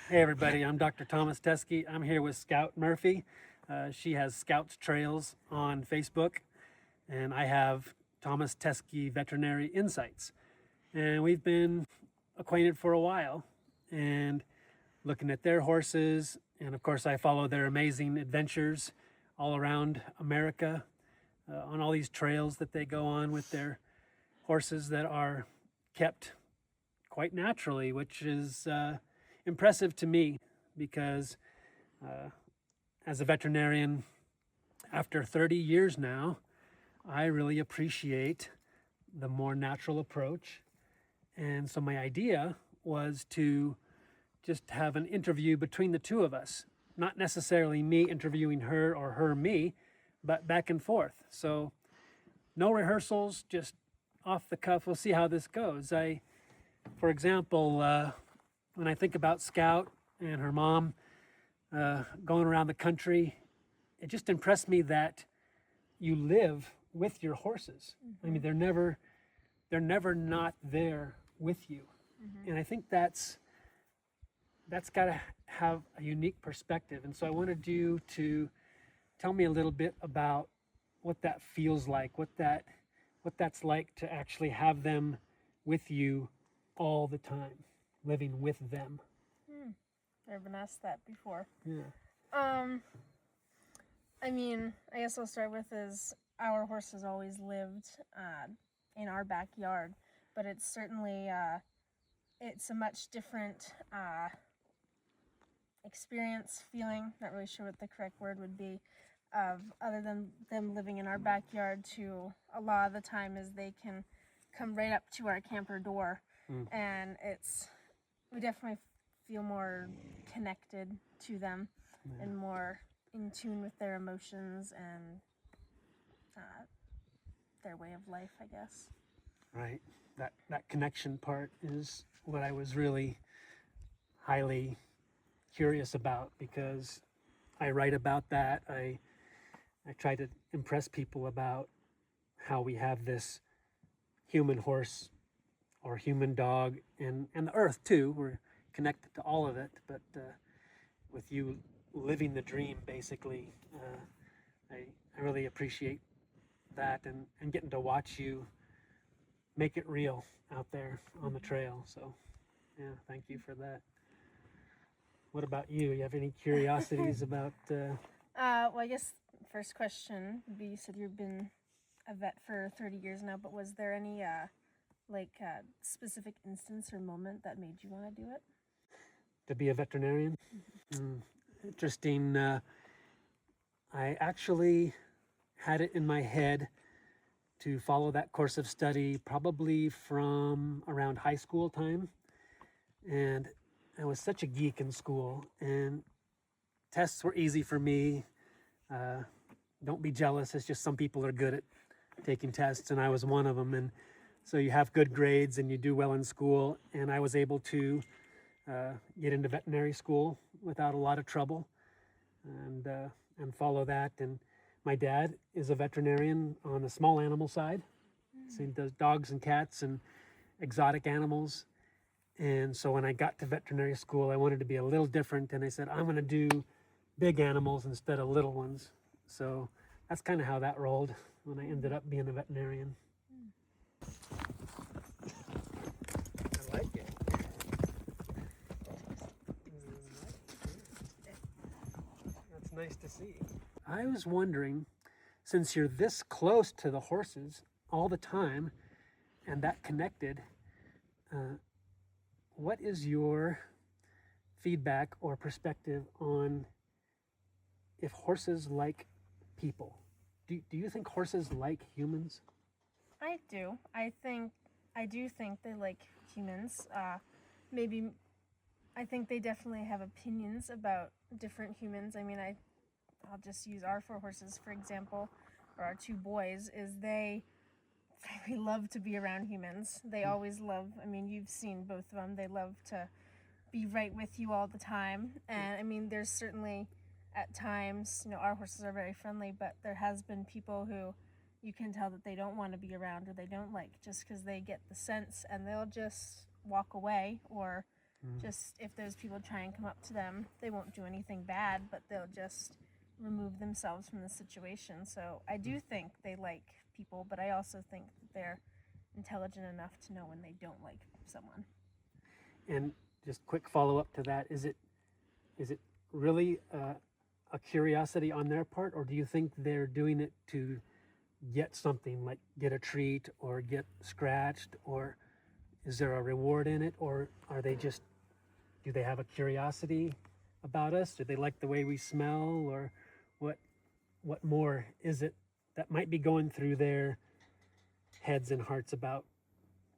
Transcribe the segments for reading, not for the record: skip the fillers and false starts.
Hey everybody, I'm Dr. Tomas Teskey. I'm here with Scout Murphy. She has Scout's Trails on Facebook, and I have Tomas Teskey Veterinary Insights. And we've been acquainted for a while and looking at their horses. And of course, I follow their amazing adventures all around America on all these trails that they go on with their horses that are kept quite naturally, which is impressive to me because uh, as a veterinarian, after 30 years now, I really appreciate the more natural approach. And so my idea was to just have an interview between the two of us, not necessarily me interviewing her or her me, but back and forth. So no rehearsals, just off the cuff. We'll see how this goes. For example, when I think about Scout and her mom going around the country, it just impressed me that you live with your horses. I mean, they're never not there with you, and I think that's got to have a unique perspective. And so I wanted you to tell me a little bit about what that feels like, what that's like to actually have them with you all the time, living with them. Never been asked that before. Yeah. I mean, I guess I'll start with is our horse has always lived in our backyard, but it's certainly it's a much different experience, feeling. Not really sure what the correct word would be. Of other than them living in our backyard, to a lot of the time is they can come right up to our camper door, and we definitely feel more connected to them and more in tune with their emotions and their way of life, I guess. Right. That connection part is what I was really highly curious about, because I write about that. I try to impress people about how we have this human horse or human dog, and the earth too. We're connected to all of it, but with you living the dream, basically, I really appreciate that, and getting to watch you make it real out there on the trail. So, yeah, thank you for that. What about you? You have any curiosities about? Well, I guess first question would be, you said you've been a vet for 30 years now, but was there any specific instance or moment that made you want to do it? To be a veterinarian? Interesting. I actually had it in my head to follow that course of study probably from around high school time. And I was such a geek in school, and tests were easy for me. Don't be jealous. It's just some people are good at taking tests, and I was one of them. And so you have good grades and you do well in school. And I was able to get into veterinary school without a lot of trouble, and follow that. And my dad is a veterinarian on the small animal side. So he does dogs and cats and exotic animals. And so when I got to veterinary school, I wanted to be a little different, and I said, I'm going to do big animals instead of little ones. So that's kind of how that rolled when I ended up being a veterinarian. I like it. That's nice to see. I was wondering, since you're this close to the horses all the time and that connected, what is your feedback or perspective on if horses like people? Do you think horses like humans? I do. I do think they like humans. Maybe I think they definitely have opinions about different humans. I mean, I'll just use our four horses for example, or our two boys. Is they love to be around humans. They always love. I mean, you've seen both of them. They love to be right with you all the time. And I mean, there's certainly at times, our horses are very friendly, but there has been people who you can tell that they don't want to be around or they don't like, just because they get the sense and they'll just walk away or Just if those people try and come up to them, they won't do anything bad, but they'll just remove themselves from the situation. So I do think they like people, but I also think that they're intelligent enough to know when they don't like someone. And just quick follow-up to that, is it really a curiosity on their part, or do you think they're doing it to get something, like get a treat or get scratched, or is there a reward in it, or are they just, do they have a curiosity about us? Do they like the way we smell, or what more is it that might be going through their heads and hearts about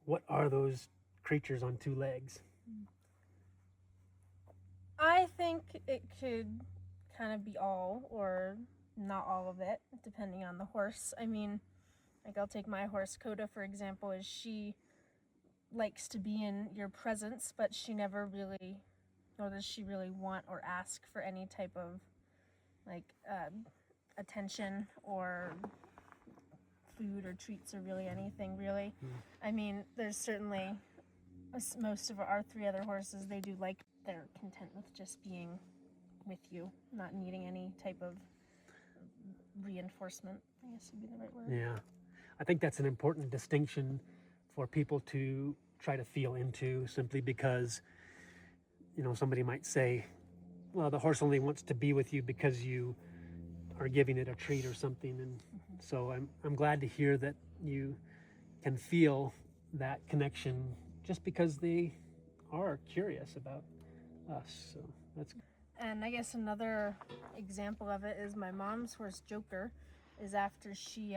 what are those creatures on two legs? I think it could kind of be all or not all of it, depending on the horse. I mean, like I'll take my horse Coda for example, is she likes to be in your presence, but she never really, nor does she really want or ask for any type of like attention or food or treats or really anything really. I mean, there's certainly most of our three other horses, they do like, they're content with just being with you, not needing any type of reinforcement, I guess would be the right word. Yeah, I think that's an important distinction for people to try to feel into, simply because, you know, somebody might say, well, the horse only wants to be with you because you are giving it a treat or something. And so I'm glad to hear that you can feel that connection just because they are curious about us. So that's. And I guess another example of it is my mom's horse Joker, is after she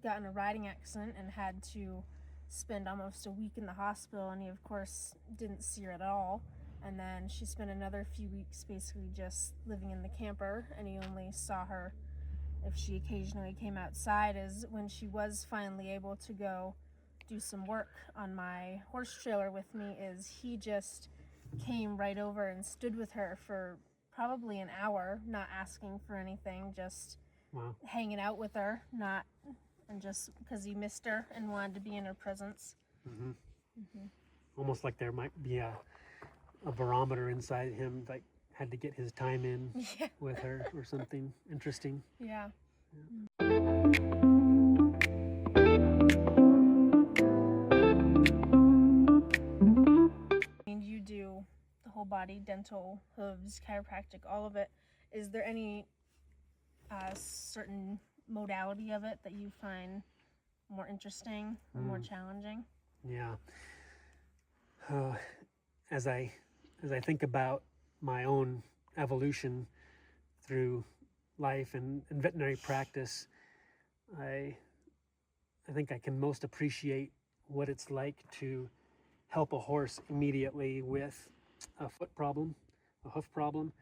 got in a riding accident and had to spend almost a week in the hospital, and he of course didn't see her at all, and then she spent another few weeks basically just living in the camper, and he only saw her if she occasionally came outside. Is when she was finally able to go do some work on my horse trailer with me, is he just came right over and stood with her for probably an hour, not asking for anything, just Wow. hanging out with her, and just because he missed her and wanted to be in her presence. Almost like there might be a barometer inside him, like had to get his time in Yeah. with her or something interesting. Yeah. I mean, you do the whole body, dental, hooves, chiropractic, all of it. Is there any certain modality of it that you find more interesting or more challenging? Yeah. As I think about my own evolution through life and veterinary practice, I think I can most appreciate what it's like to help a horse immediately with a foot problem, a hoof problem.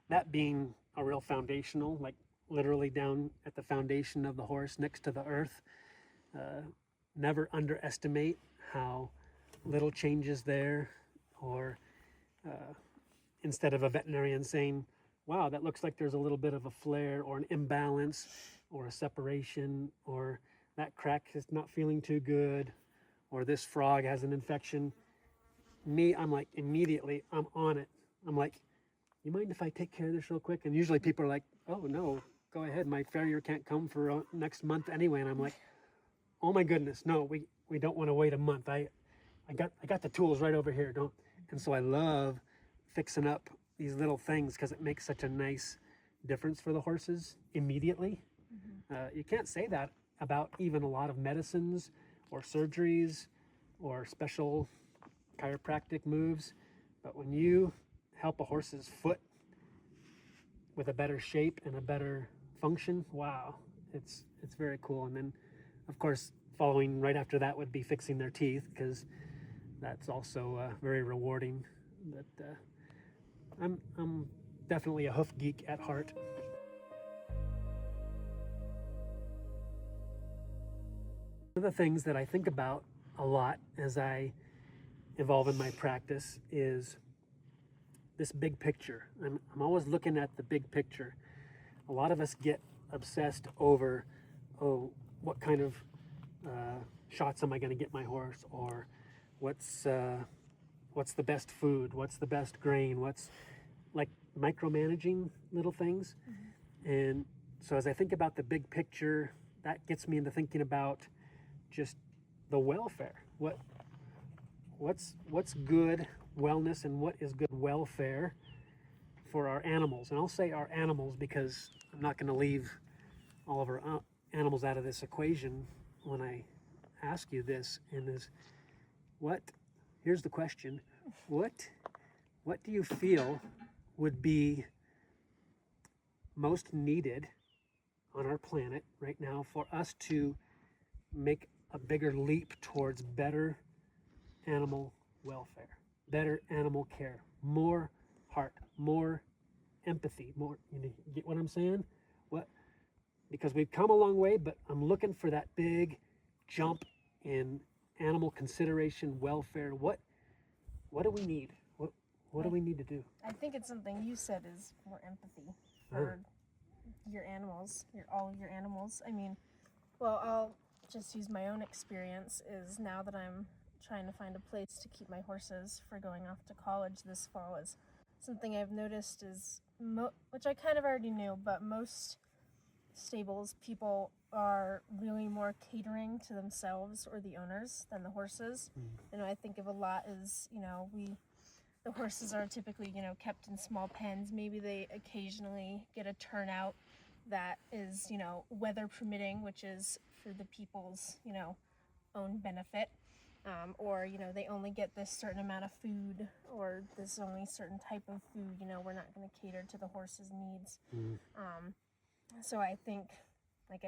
That being a real foundational, like literally down at the foundation of the horse next to the earth. Never underestimate how little changes there, or instead of a veterinarian saying, wow, that looks like there's a little bit of a flare or an imbalance or a separation, or that crack is not feeling too good, or this frog has an infection. Me, I'm like, immediately, I'm on it. I'm like, you mind if I take care of this real quick? And usually people are like, oh no, go ahead. My farrier can't come for next month anyway. And I'm like, oh my goodness, no, we don't want to wait a month. I got the tools right over here. Don't. And so I love fixing up these little things because it makes such a nice difference for the horses immediately. You can't say that about even a lot of medicines or surgeries or special chiropractic moves, but when you help a horse's foot with a better shape and a better function, wow, it's very cool. And then, of course, following right after that would be fixing their teeth, because that's also very rewarding. But I'm definitely a hoof geek at heart. One of the things that I think about a lot as I evolve in my practice is this big picture. I'm always looking at the big picture. A lot of us get obsessed over, oh, what kind of shots am I going to get my horse, or what's what's the best food, what's the best grain, what's like micromanaging little things. And so as I think about the big picture, that gets me into thinking about just the welfare. What's good wellness and what is good welfare for our animals. And I'll say our animals because I'm not going to leave all of our animals out of this equation when I ask you this. And here's the question, what do you feel would be most needed on our planet right now for us to make a bigger leap towards better animal welfare, better animal care, more heart, more empathy, more, you get what I'm saying? Because we've come a long way, but I'm looking for that big jump in animal consideration, welfare. What do we need? What do we need to do? I think it's something you said is more empathy for your animals, all of your animals. I mean, well, I'll just use my own experience is now that I'm trying to find a place to keep my horses for going off to college this fall is something I've noticed is, which I kind of already knew, but most stables, people are really more catering to themselves or the owners than the horses. I think of a lot as, the horses are typically, kept in small pens. Maybe they occasionally get a turnout that is, weather permitting, which is for the people's, own benefit. Or, they only get this certain amount of food or this only certain type of food, we're not going to cater to the horse's needs. So I think, like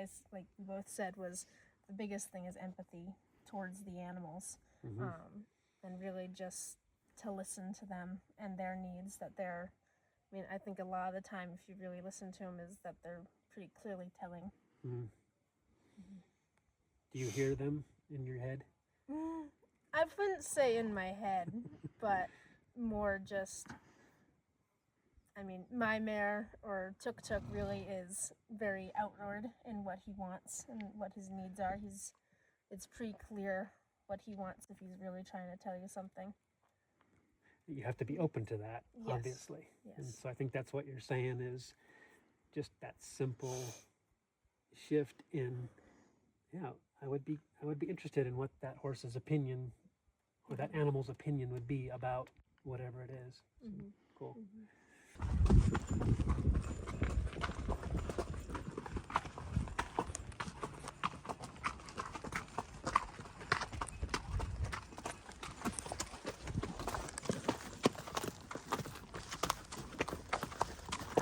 we both said, was the biggest thing is empathy towards the animals. And really just to listen to them and their needs I think a lot of the time, if you really listen to them, is that they're pretty clearly telling. Do you hear them in your head? I wouldn't say in my head, but more just, my mare or Tuk really is very outward in what he wants and what his needs are. It's pretty clear what he wants if he's really trying to tell you something. You have to be open to that, obviously. Yes. And so I think that's what you're saying is just that simple shift in, I would be interested in what that horse's opinion or that animal's opinion would be about whatever it is. So, cool.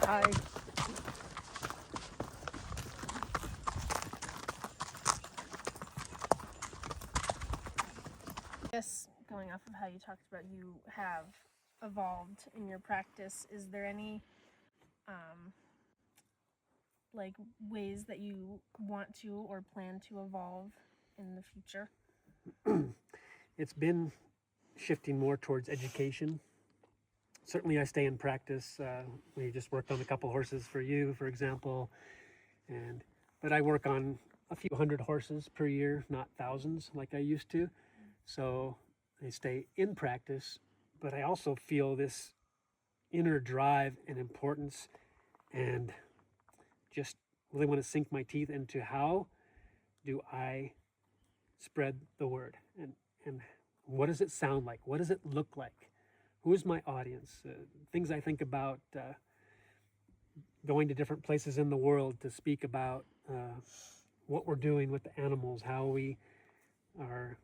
Hi. I guess going off of how you talked about you have evolved in your practice, is there any ways that you want to or plan to evolve in the future? It's been shifting more towards education. Certainly I stay in practice. We just worked on a couple horses for you, for example. But I work on a few hundred horses per year, not thousands like I used to. So I stay in practice, but I also feel this inner drive and importance and just really want to sink my teeth into how do I spread the word and what does it sound like? What does it look like? Who is my audience? Things I think about going to different places in the world to speak about what we're doing with the animals, how we are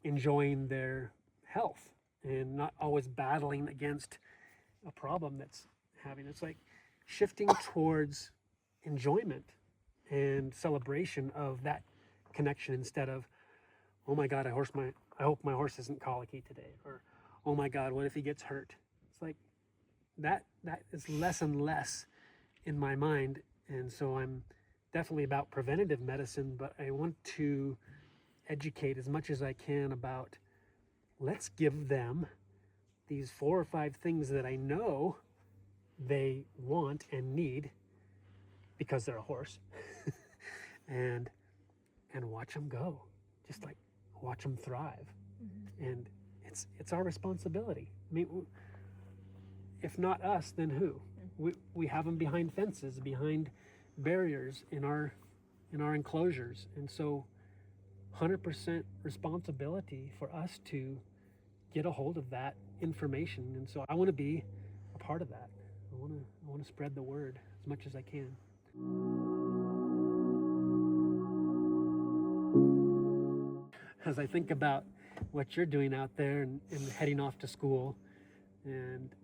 enjoying their health and not always battling against a problem that's having. It's like shifting towards enjoyment and celebration of that connection instead of, oh my God, I hope my horse isn't colicky today, or oh my God, what if he gets hurt? It's like that is less and less in my mind. And so I'm definitely about preventative medicine, but I want to educate as much as I can about, let's give them these 4 or 5 things that I know they want and need because they're a horse and watch them go, just like watch them thrive. And it's our responsibility. I mean, if not us, then who? We have them behind fences, behind barriers in our enclosures, and so 100% responsibility for us to get a hold of that information. And so I want to be a part of that. I want to spread the word as much as I can. As I think about what you're doing out there and heading off to school, and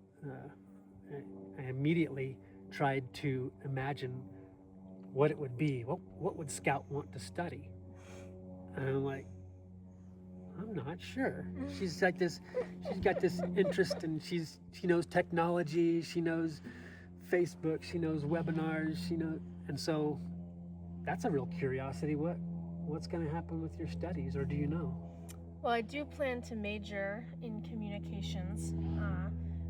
I immediately tried to imagine what it would be. What would Scout want to study? And I'm like, I'm not sure. She's got this interest, and she knows technology, she knows Facebook, she knows webinars, and so that's a real curiosity. What's going to happen with your studies, or do you know? Well, I do plan to major in communications,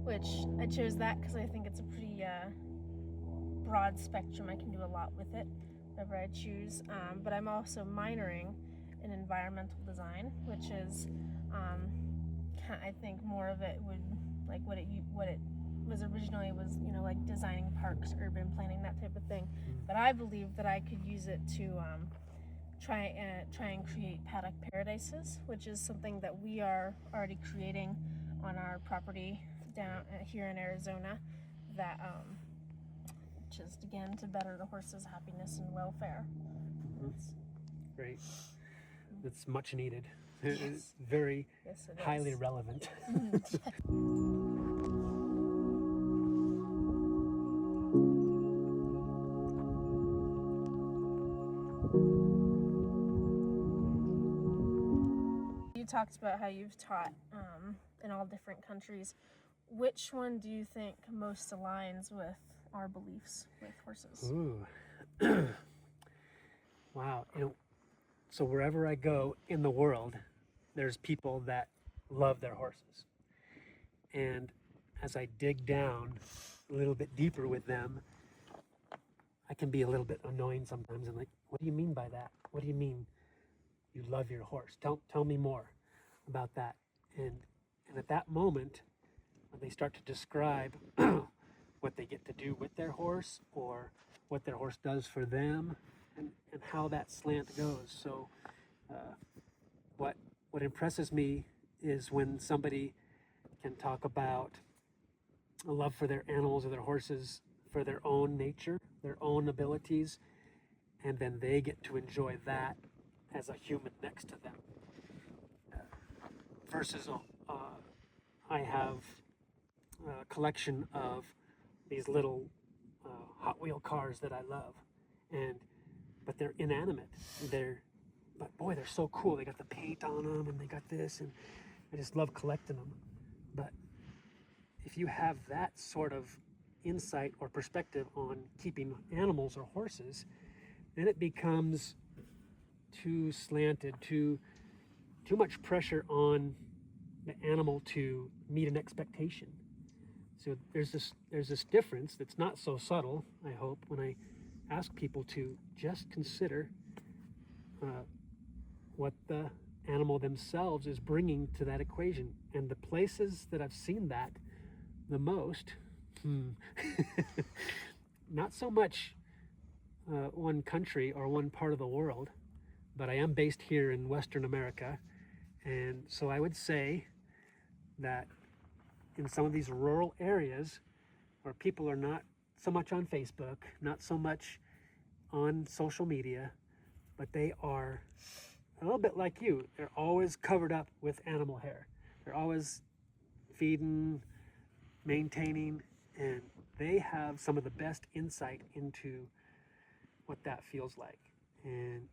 which I chose that because I think it's a pretty broad spectrum. I can do a lot with it, whatever I choose. But I'm also minoring in environmental design, which is, I think more of it would, like what it was originally was, like designing parks, urban planning, that type of thing. But I believe that I could use it to try and create paddock paradises, which is something that we are already creating on our property down here in Arizona, that just again to better the horse's happiness and welfare. Great. That's much needed. Yes. Very Yes, it highly is. relevant. You talked about how you've taught in all different countries. Which one do you think most aligns with our beliefs with horses? Ooh. Wow. So wherever I go in the world, there's people that love their horses. And as I dig down a little bit deeper with them, I can be a little bit annoying sometimes. I'm like, what do you mean by that? What do you mean you love your horse? Tell me more about that. And at that moment, when they start to describe what they get to do with their horse, or what their horse does for them, and how that slant goes. So what impresses me is when somebody can talk about a love for their animals or their horses for their own nature, their own abilities, and then they get to enjoy that as a human next to them. Versus I have a collection of these little Hot Wheel cars that I love, but they're inanimate. But boy, they're so cool. They got the paint on them, and they got this, and I just love collecting them. But if you have that sort of insight or perspective on keeping animals or horses, then it becomes too slanted, too much pressure on the animal to meet an expectation. So there's this difference that's not so subtle, I hope, when I ask people to just consider what the animal themselves is bringing to that equation. And the places that I've seen that the most, not so much one country or one part of the world, but I am based here in Western America. And so I would say that in some of these rural areas where people are not so much on Facebook, not so much on social media, but they are a little bit like you. They're always covered up with animal hair. They're always feeding, maintaining, and they have some of the best insight into what that feels like. And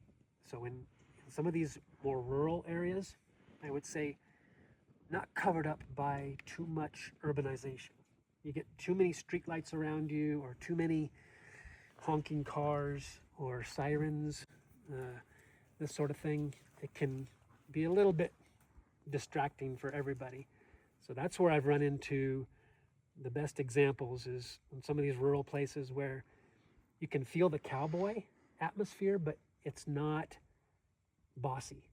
so in some of these more rural areas, I would say not covered up by too much urbanization. You get too many streetlights around you, or too many honking cars or sirens, this sort of thing. It can be a little bit distracting for everybody. So that's where I've run into the best examples, is in some of these rural places where you can feel the cowboy atmosphere, but it's not bossy.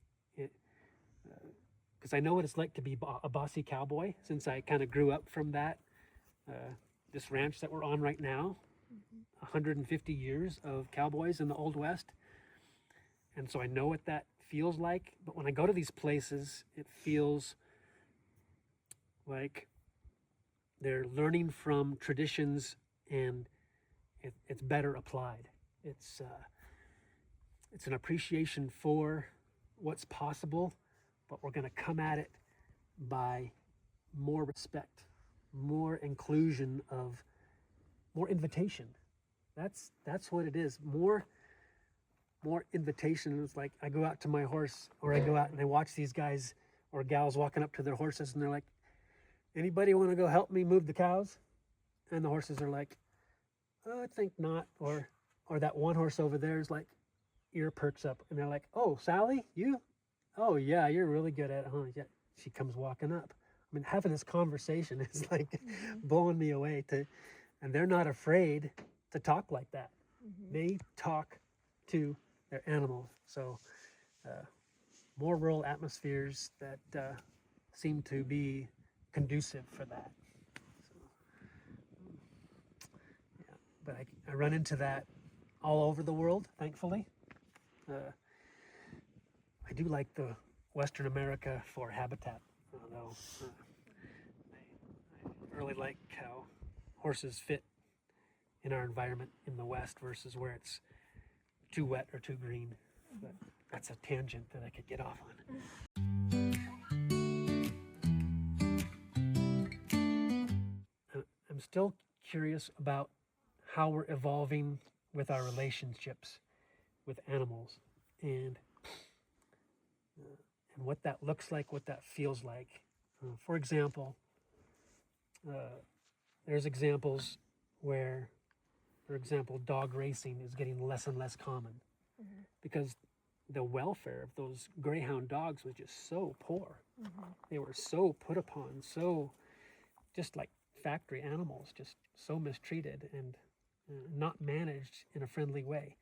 because I know what it's like to be a bossy cowboy since I kind of grew up from that. This ranch that we're on right now, 150 years of cowboys in the Old West. And so I know what that feels like. But when I go to these places, it feels like they're learning from traditions, and it's better applied. It's an appreciation for what's possible, but we're going to come at it by more respect, more inclusion of, more invitation. That's what it is. More invitation. It's like I go out to my horse, or I go out and I watch these guys or gals walking up to their horses, and they're like, "Anybody want to go help me move the cows?" And the horses are like, "Oh, I think not." Or that one horse over there is like, ear perks up, and they're like, "Oh, Sally, you? Oh yeah, you're really good at it, huh?" Yeah. She comes walking up. I mean, having this conversation is like blowing me away. And they're not afraid to talk like that. They talk to their animals. So more rural atmospheres that seem to be conducive for that. So, yeah, but I run into that all over the world, thankfully. I do like the Western America for habitat, although I really like how horses fit in our environment in the West versus where it's too wet or too green. But that's a tangent that I could get off on. I'm still curious about how we're evolving with our relationships with animals, and what that looks like, what that feels like. For example, there's examples where, for example, dog racing is getting less and less common because the welfare of those greyhound dogs was just so poor. They were so put upon, so just like factory animals, just so mistreated and not managed in a friendly way.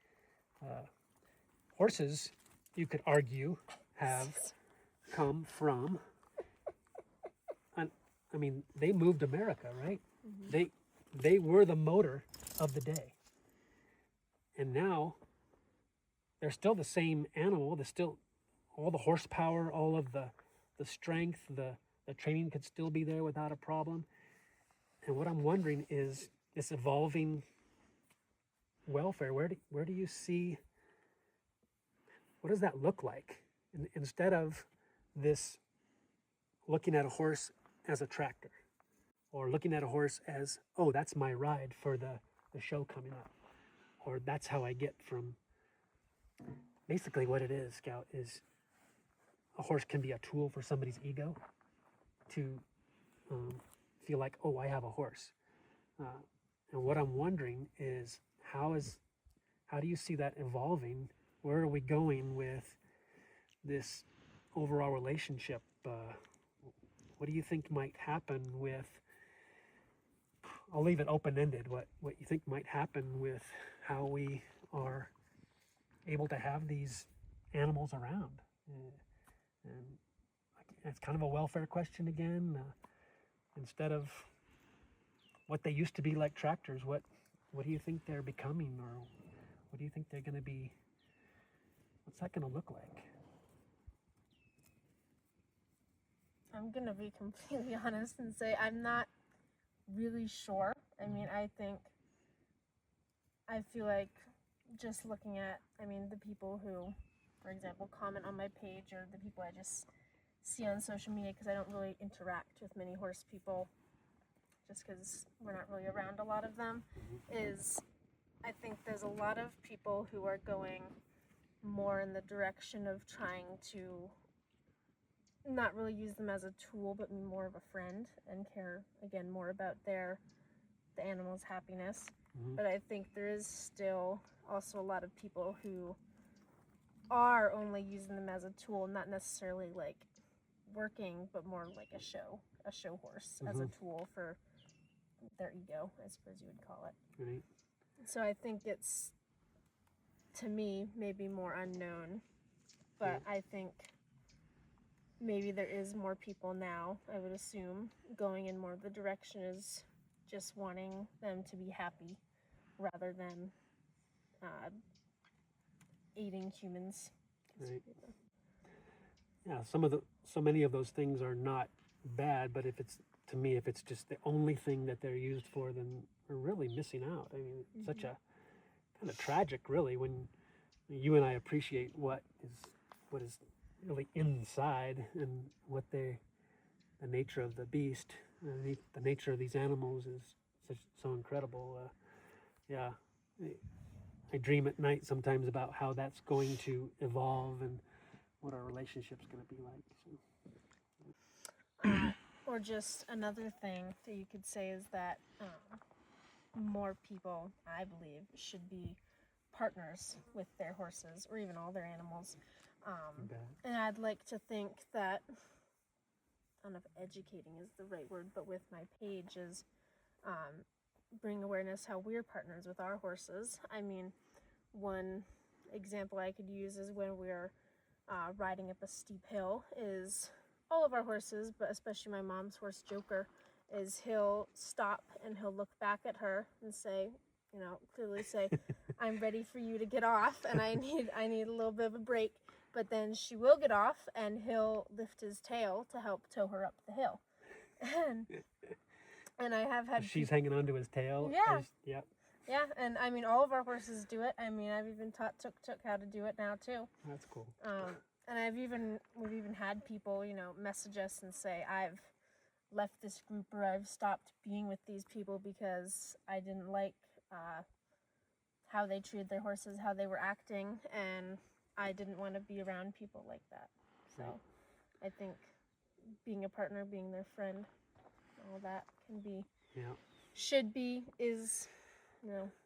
Horses, you could argue, have come from, I mean, they moved America, right? They were the motor of the day. And now they're still the same animal. There's still all the horsepower, all of the strength, the training could still be there without a problem. And what I'm wondering is this evolving welfare. Where do you see, what does that look like? Instead of this looking at a horse as a tractor, or looking at a horse as, oh, that's my ride for the show coming up, or that's how I get from, basically what it is, Scout, is a horse can be a tool for somebody's ego to feel like, oh, I have a horse. And what I'm wondering is how do you see that evolving? Where are we going with this overall relationship? What do you think might happen with, I'll leave it open-ended, what you think might happen with how we are able to have these animals around? And it's kind of a welfare question again. Instead of what they used to be like tractors, what do you think they're becoming, or what do you think they're going to be? What's that going to look like? I'm going to be completely honest and say I'm not really sure. I mean, I feel like just looking at, the people who, for example, comment on my page, or the people I just see on social media, because I don't really interact with many horse people just because we're not really around a lot of them, is I think there's a lot of people who are going more in the direction of trying to not really use them as a tool, but more of a friend, and care, again, more about the animal's happiness. But I think there is still also a lot of people who are only using them as a tool, not necessarily like working, but more like a show horse as a tool for their ego, I suppose you would call it. Right. So I think it's, to me, maybe more unknown, but I think maybe there is more people now, I would assume, going in more of the direction is just wanting them to be happy rather than aiding humans. Right. Yeah, so many of those things are not bad, but if it's just the only thing that they're used for, then we're really missing out. I mean, it's such a kind of tragic, really, when you and I appreciate what is really inside and what the nature of the beast, the nature of these animals is so incredible. Yeah, I dream at night sometimes about how that's going to evolve and what our relationship's going to be like. So. Or just another thing that you could say is that more people, I believe, should be partners with their horses or even all their animals. And I'd like to think that, I don't know if educating is the right word, but with my page is bring awareness how we're partners with our horses. I mean, one example I could use is when we're riding up a steep hill is all of our horses, but especially my mom's horse Joker, is he'll stop and he'll look back at her and say, clearly say, I'm ready for you to get off and I need a little bit of a break. But then she will get off and he'll lift his tail to help tow her up the hill. And I have had she's hanging onto his tail. Yeah. Yeah, and I mean all of our horses do it. I mean, I've even taught Tuk how to do it now too. That's cool. And we've even had people, message us and say, I've left this group or I've stopped being with these people because I didn't like how they treated their horses, how they were acting, and I didn't want to be around people like that. So right. I think being a partner, being their friend, all that can be, should be, is,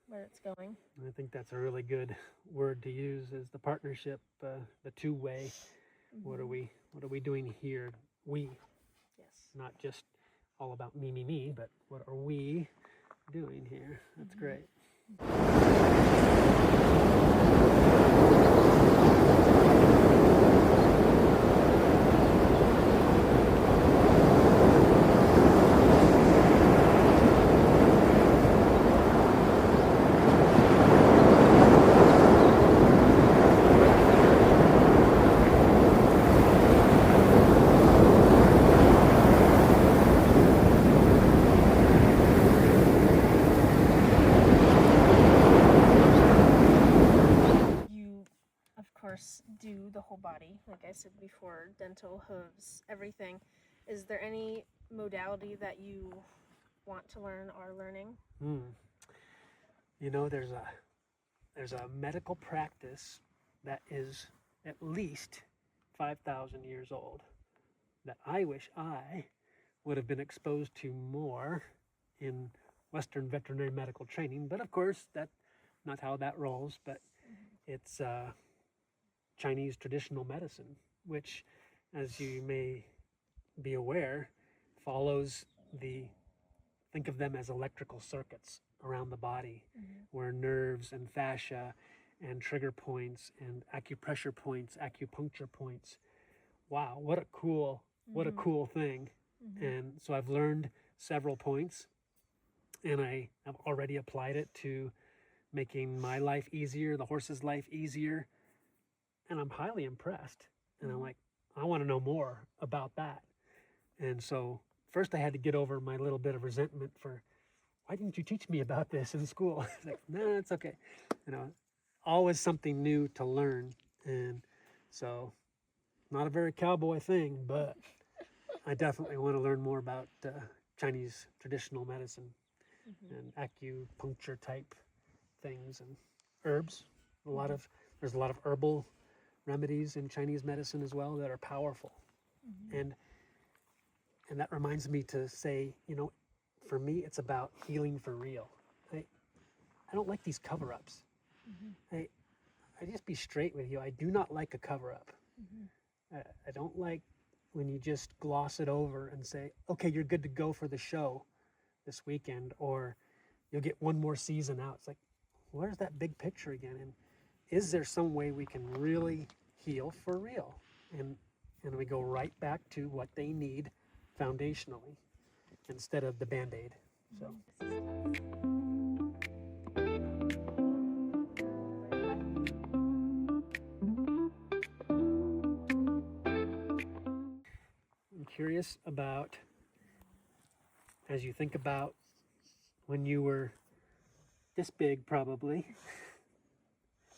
where it's going. I think that's a really good word to use, is the partnership, the two-way. Mm-hmm. What are we doing here? We. Yes. Not just all about me, but what are we doing here? That's great. Do the whole body, like I said before, dental, hooves, everything. Is there any modality that you want to learn or learning? There's a medical practice that is at least 5,000 years old that I wish I would have been exposed to more in Western veterinary medical training, but of course that's not how that rolls. But it's Chinese traditional medicine, which, as you may be aware, follows think of them as electrical circuits around the body, where nerves and fascia and trigger points and acupressure points, acupuncture points. Wow, what a cool thing. And so I've learned several points, and I have already applied it to making my life easier, the horse's life easier. And I'm highly impressed. And I'm like, I want to know more about that. And so first I had to get over my little bit of resentment for, why didn't you teach me about this in school? It's like, no, it's okay. Always something new to learn. And so not a very cowboy thing, but I definitely want to learn more about Chinese traditional medicine and acupuncture type things and herbs. There's a lot of herbal remedies in Chinese medicine as well that are powerful. And that reminds me to say, for me, it's about healing for real. I don't like these cover-ups. I just be straight with you. I do not like a cover-up. I don't like when you just gloss it over and say, okay, you're good to go for the show this weekend, or you'll get one more season out. It's like, where's that big picture again? And is there some way we can really heal for real? And and we go right back to what they need foundationally instead of the Band-Aid. So. I'm curious about, as you think about when you were this big probably,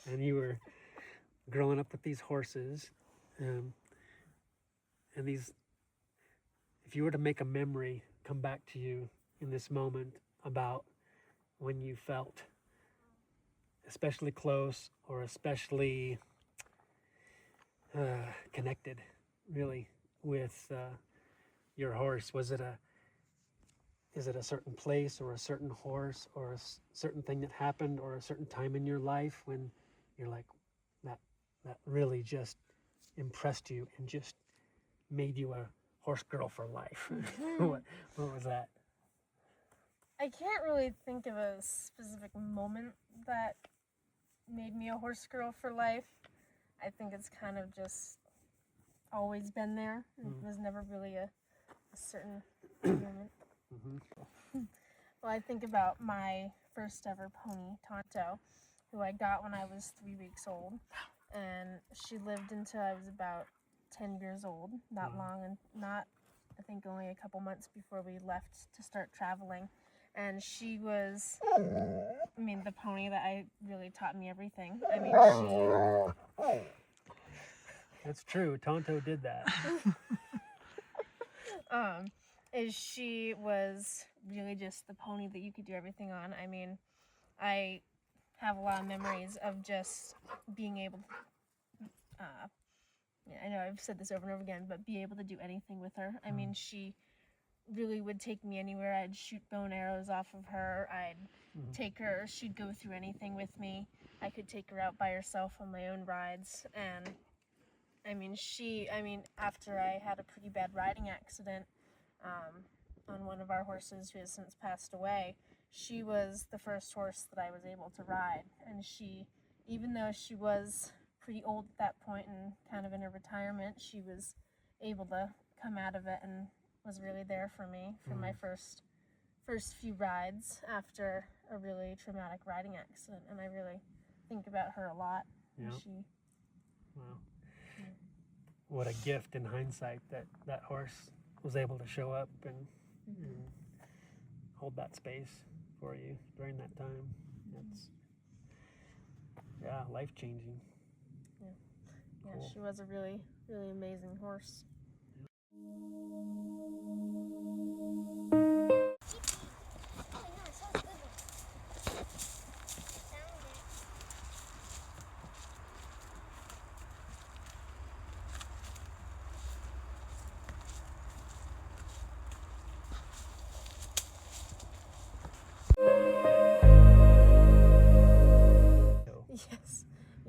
and you were growing up with these horses, and these, if you were to make a memory come back to you in this moment about when you felt especially close or especially connected really with your horse, is it a certain place or a certain horse or a certain thing that happened or a certain time in your life when you're like, that really just impressed you and just made you a horse girl for life? what was that? I can't really think of a specific moment that made me a horse girl for life. I think it's kind of just always been there. It was never really a certain moment. Well, I think about my first ever pony, Tonto, who I got when I was 3 weeks old. And she lived until I was about 10 years old, not long, and not, I think, only a couple months before we left to start traveling. And she was, I mean, the pony that really taught me everything. I mean, That's true. Tonto did that. she was really just the pony that you could do everything on. I mean, I have a lot of memories of just being able to, I know I've said this over and over again, but be able to do anything with her. I mean, she really would take me anywhere. I'd shoot bow and arrows off of her. I'd take her. She'd go through anything with me. I could take her out by herself on my own rides. And I mean, after I had a pretty bad riding accident on one of our horses who has since passed away, she was the first horse that I was able to ride. And she, even though she was pretty old at that point and kind of in her retirement, she was able to come out of it and was really there for me for my first few rides after a really traumatic riding accident. And I really think about her a lot. Yeah. Wow. Yeah. What a gift in hindsight that horse was able to show up and hold that space for you during that time. That's life-changing. Yeah, Cool. She was a really, really amazing horse.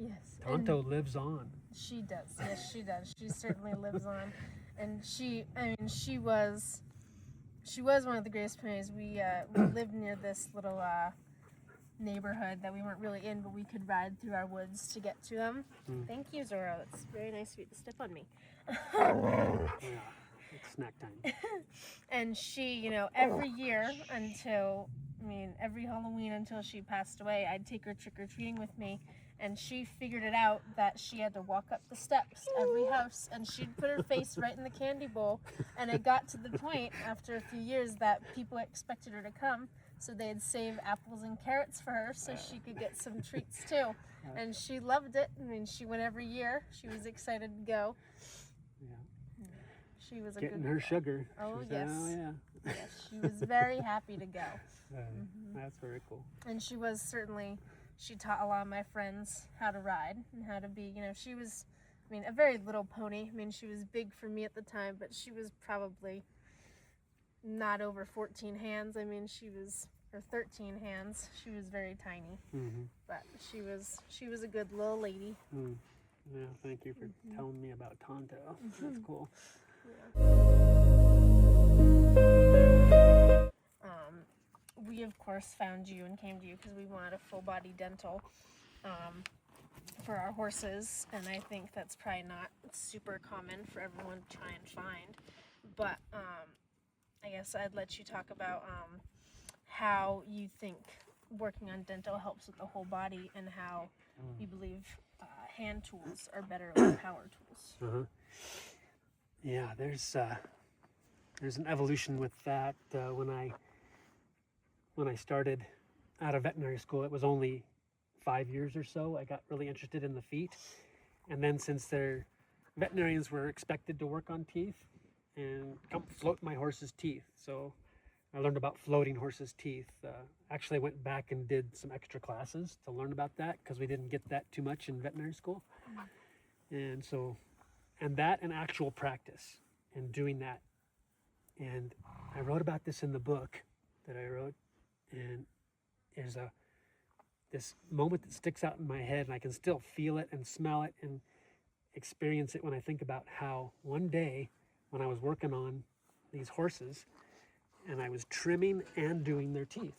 Yes. Tonto lives on. She does. Yes, she does. She certainly lives on. And she was one of the greatest ponies. We lived near this little neighborhood that we weren't really in, but we could ride through our woods to get to them. Thank you, Zorro. It's very nice of you to step on me. Yeah, it's snack time. And she, every year every Halloween until she passed away, I'd take her trick-or-treating with me. And she figured it out that she had to walk up the steps to every house, and she'd put her face right in the candy bowl. And it got to the point after a few years that people expected her to come, so they'd save apples and carrots for her so she could get some treats too. And she loved it. I mean, she went every year. She was excited to go. Yeah. She was Getting her sugar. Oh, She said, yes. Oh, yeah. Yes, she was very happy to go. That's very cool. And she was certainly, she taught a lot of my friends how to ride and how to be, she was, a very little pony. She was big for me at the time, but she was probably not over 14 hands. She was, or 13 hands. She was very tiny, but she was a good little lady. Yeah, thank you for telling me about Tonto. That's cool. We of course found you and came to you because we wanted a full body dental. for our horses, and I think that's probably not super common for everyone to try and find. But I guess I'd let you talk about how you think working on dental helps with the whole body, and how you believe hand tools are better than power tools. Uh-huh. Yeah, there's an evolution with that. When I started out of veterinary school, it was only 5 years or so. I got really interested in the feet, and then since veterinarians were expected to work on teeth and come float my horse's teeth, so I learned about floating horses' teeth. Actually, I went back and did some extra classes to learn about that because we didn't get that too much in veterinary school. And so, and that and actual practice and doing that. And I wrote about this in the book that I wrote, and there's this moment that sticks out in my head, and I can still feel it and smell it and experience it when I think about how one day when I was working on these horses, and I was trimming and doing their teeth.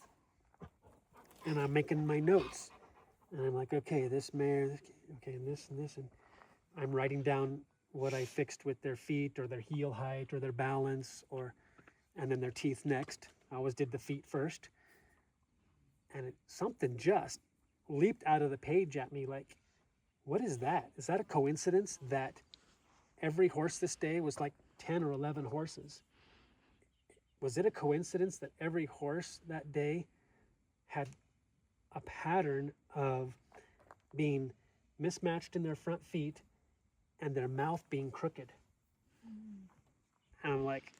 And I'm making my notes. And I'm like, okay, this mare, okay, and this, and I'm writing down what I fixed with their feet or their heel height or their balance, and then their teeth next. I always did the feet first. And something just leaped out of the page at me like, what is that? Is that a coincidence that every horse this day was like 10 or 11 horses? Was it a coincidence that every horse that day had a pattern of being mismatched in their front feet and their mouth being crooked? And I'm like,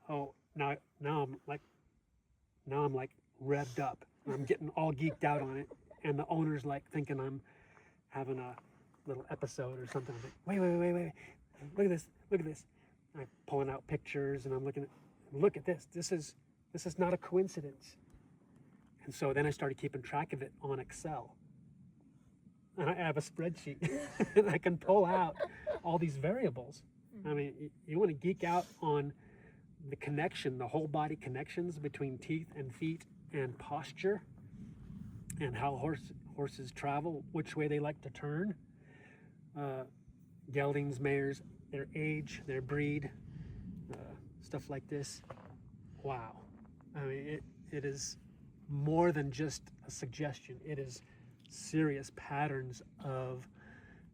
oh, now I'm like revved up. I'm getting all geeked out on it, and the owner's like thinking I'm having a little episode or something. I'm like, wait, look at this. I'm pulling out pictures, and I'm look at this. This is not a coincidence. And so then I started keeping track of it on Excel. And I have a spreadsheet and I can pull out all these variables. I mean, you want to geek out on the connection, the whole body connections between teeth and feet and posture, and how horses travel, which way they like to turn. Geldings, mares, their age, their breed, stuff like this. Wow. I mean, it is more than just a suggestion. It is serious patterns of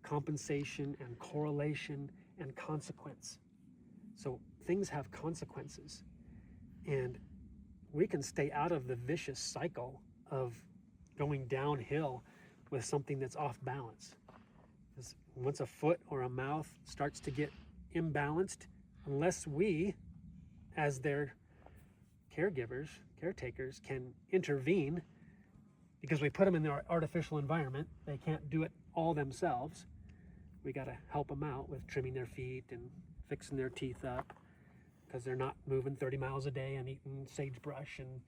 compensation and correlation and consequence. So things have consequences, and we can stay out of the vicious cycle of going downhill with something that's off balance. Because once a foot or a mouth starts to get imbalanced, unless we, as their caretakers, can intervene, because we put them in their artificial environment, they can't do it all themselves. We got to help them out with trimming their feet and fixing their teeth up, because they're not moving 30 miles a day and eating sagebrush and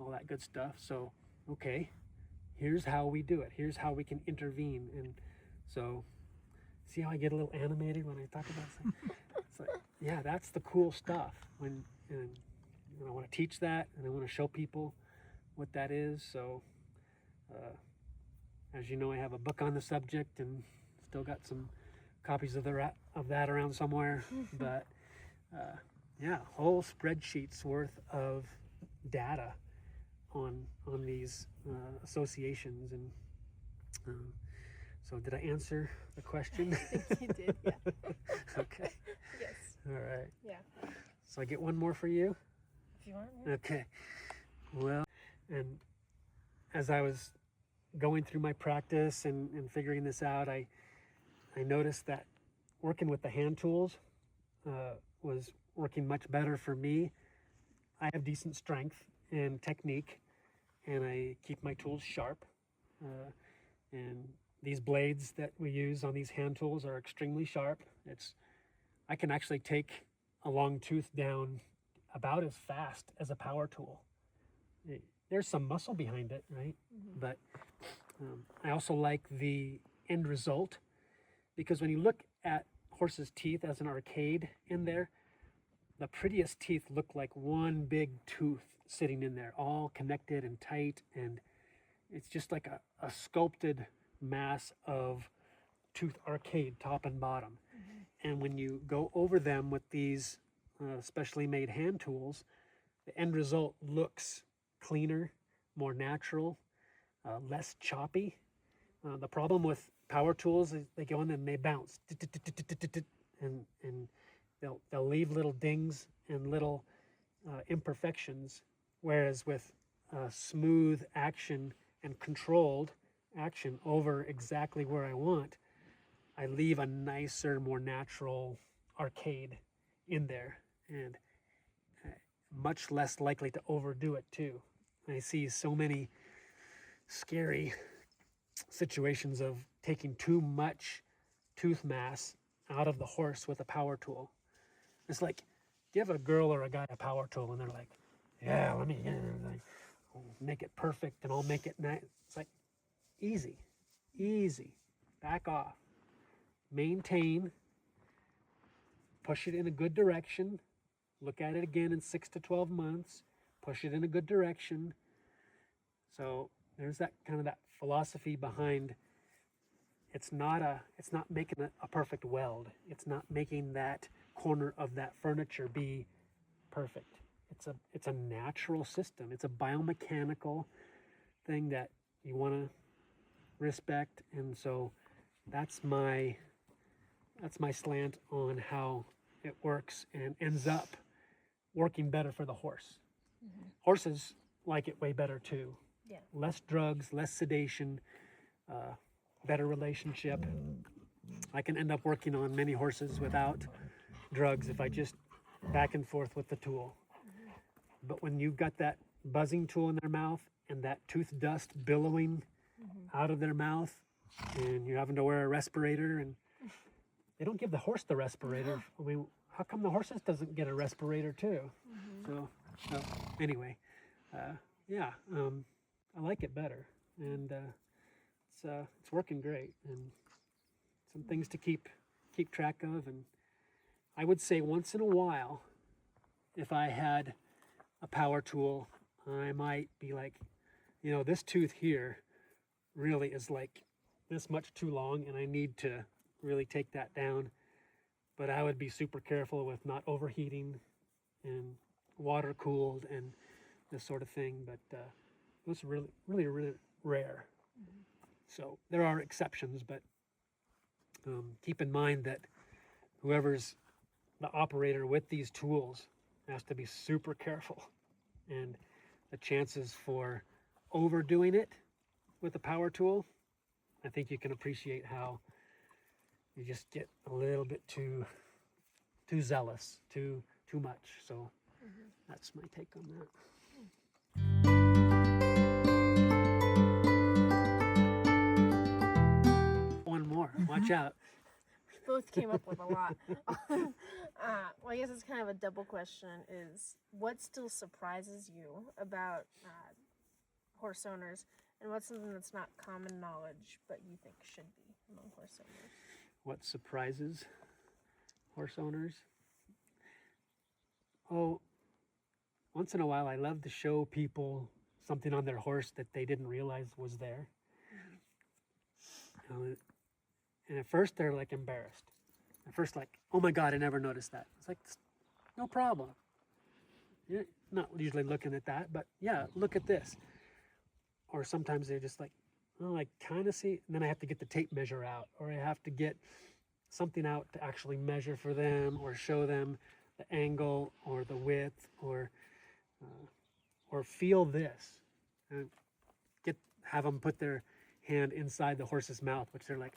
all that good stuff. So, okay, here's how we do it. Here's how we can intervene. And so, see how I get a little animated when I talk about this? It's like, yeah, that's the cool stuff. And I want to teach that, and I want to show people what that is. So, as you know, I have a book on the subject, and still got some copies of that around somewhere. But yeah, whole spreadsheets worth of data on these associations. And so, did I answer the question? I think you did, yeah. Okay. Yes. All right. Yeah. So I get one more for you? If you want. Yeah. Okay. Well, and as I was going through my practice and figuring this out, I noticed that working with the hand tools was working much better for me. I have decent strength and technique, and I keep my tools sharp. And these blades that we use on these hand tools are extremely sharp. I can actually take a long tooth down about as fast as a power tool. There's some muscle behind it, right? Mm-hmm. But I also like the end result, because when you look at horses' teeth as an arcade in there, the prettiest teeth look like one big tooth sitting in there, all connected and tight, and it's just like a sculpted mass of tooth arcade, top and bottom. And when you go over them with these specially made hand tools, the end result looks cleaner, more natural, less choppy. The problem with power tools is they go in and they bounce, and they'll leave little dings and little imperfections. Whereas with smooth action and controlled action over exactly where I want, I leave a nicer, more natural arcade in there, and much less likely to overdo it too. I see so many scary situations of taking too much tooth mass out of the horse with a power tool. It's like, give a girl or a guy a power tool and they're like, yeah, let me like, I'll make it perfect and I'll make it nice. It's like, easy, back off, maintain, push it in a good direction, look at it again in 6 to 12 months, push it in a good direction. So there's that kind of that philosophy behind it's not making a perfect weld. It's not making that corner of that furniture be perfect. It's a natural system. It's a biomechanical thing that you want to respect, and so that's my slant on how it works and ends up working better for the horse. Horses like it way better too. Yeah. Less drugs, less sedation, better relationship. I can end up working on many horses without drugs if I just back and forth with the tool. But when you've got that buzzing tool in their mouth and that tooth dust billowing out of their mouth, and you're having to wear a respirator, and they don't give the horse the respirator. I mean, how come the horses doesn't get a respirator too? So anyway, I like it better, and it's working great, and some things to keep track of. And I would say once in a while, if I had a power tool, I might be like, this tooth here really is like this much too long, and I need to really take that down. But I would be super careful with not overheating and water cooled and this sort of thing. But it's really, really, really rare. So there are exceptions, but keep in mind that whoever's the operator with these tools has to be super careful, and the chances for overdoing it with a power tool, I think you can appreciate how you just get a little bit too zealous, too much. So that's my take on that. One more, watch out. Both came up with a lot. Well, I guess it's kind of a double question, is what still surprises you about horse owners, and what's something that's not common knowledge but you think should be among horse owners? What surprises horse owners? Oh, once in a while I love to show people something on their horse that they didn't realize was there. And at first they're like embarrassed. At first, like, oh my God, I never noticed that. It's like, no problem. You're not usually looking at that, but yeah, look at this. Or sometimes they're just like, oh, I kind of see, and then I have to get the tape measure out, or I have to get something out to actually measure for them, or show them the angle, or the width, or feel this, and have them put their hand inside the horse's mouth, which they're like,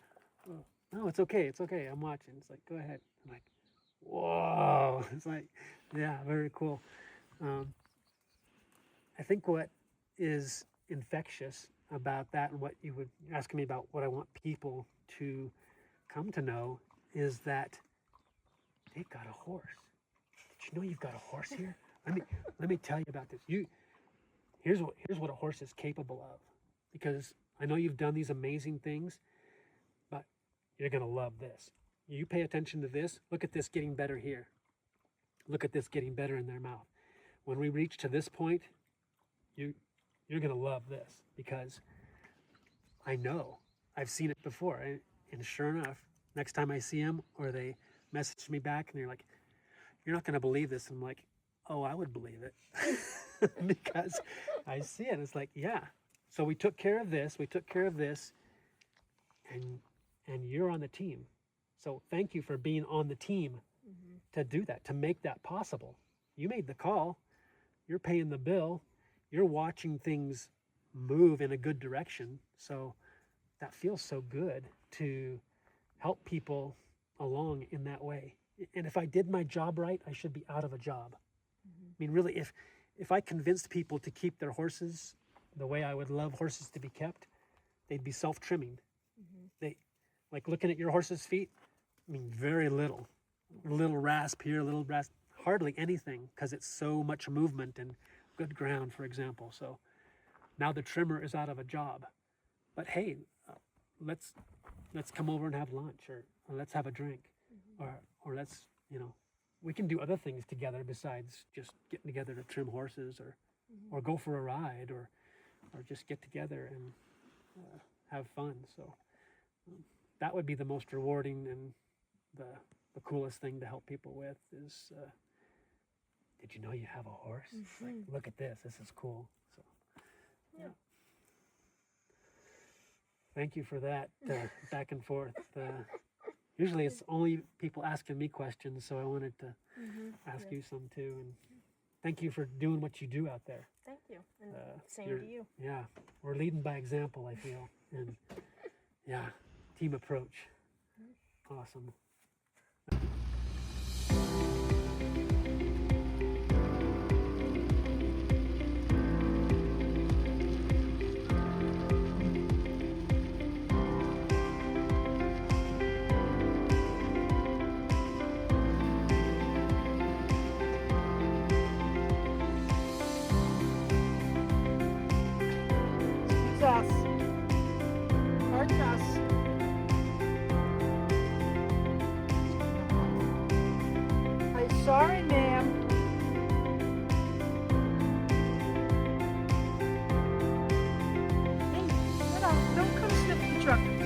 oh, no, it's okay, I'm watching. It's like, go ahead. I'm like, whoa. It's like, yeah, very cool. I think what is infectious about that, and what you would ask me about, what I want people to come to know, is that they've got a horse. Did you know you've got a horse here? Let me tell you about this. Here's what a horse is capable of, because I know you've done these amazing things, but you're gonna love this. You pay attention to this. Look at this getting better here. Look at this getting better in their mouth. When we reach to this point, you're gonna love this, because I know I've seen it before. And sure enough, next time I see them or they message me back and they're like, "You're not going to believe this." I'm like, "Oh, I would believe it." Because I see it. It's like, yeah. So we took care of this. We took care of this. And you're on the team. So thank you for being on the team to do that, to make that possible. You made the call. You're paying the bill. You're watching things move in a good direction. So that feels so good to help people along in that way. And if I did my job right, I should be out of a job. I mean, really, if I convinced people to keep their horses the way I would love horses to be kept, they'd be self-trimming. They, like looking at your horse's feet, I mean, very little. A little rasp here, a little rasp, hardly anything, because it's so much movement and good ground, for example. So now the trimmer is out of a job. But hey, let's come over and have lunch, or let's have a drink, or let's, we can do other things together besides just getting together to trim horses, or go for a ride, or just get together and have fun. So that would be the most rewarding and the coolest thing to help people with is, did you know you have a horse? Like, look at this. This is cool. So, yeah. Thank you for that back and forth. Usually it's only people asking me questions, so I wanted to ask you some too. And thank you for doing what you do out there. Thank you. And same to you. Yeah, we're leading by example, I feel. And yeah, team approach. Awesome. Sus. Hard sus. I'm sorry, ma'am. Hey, don't come sniff the truck.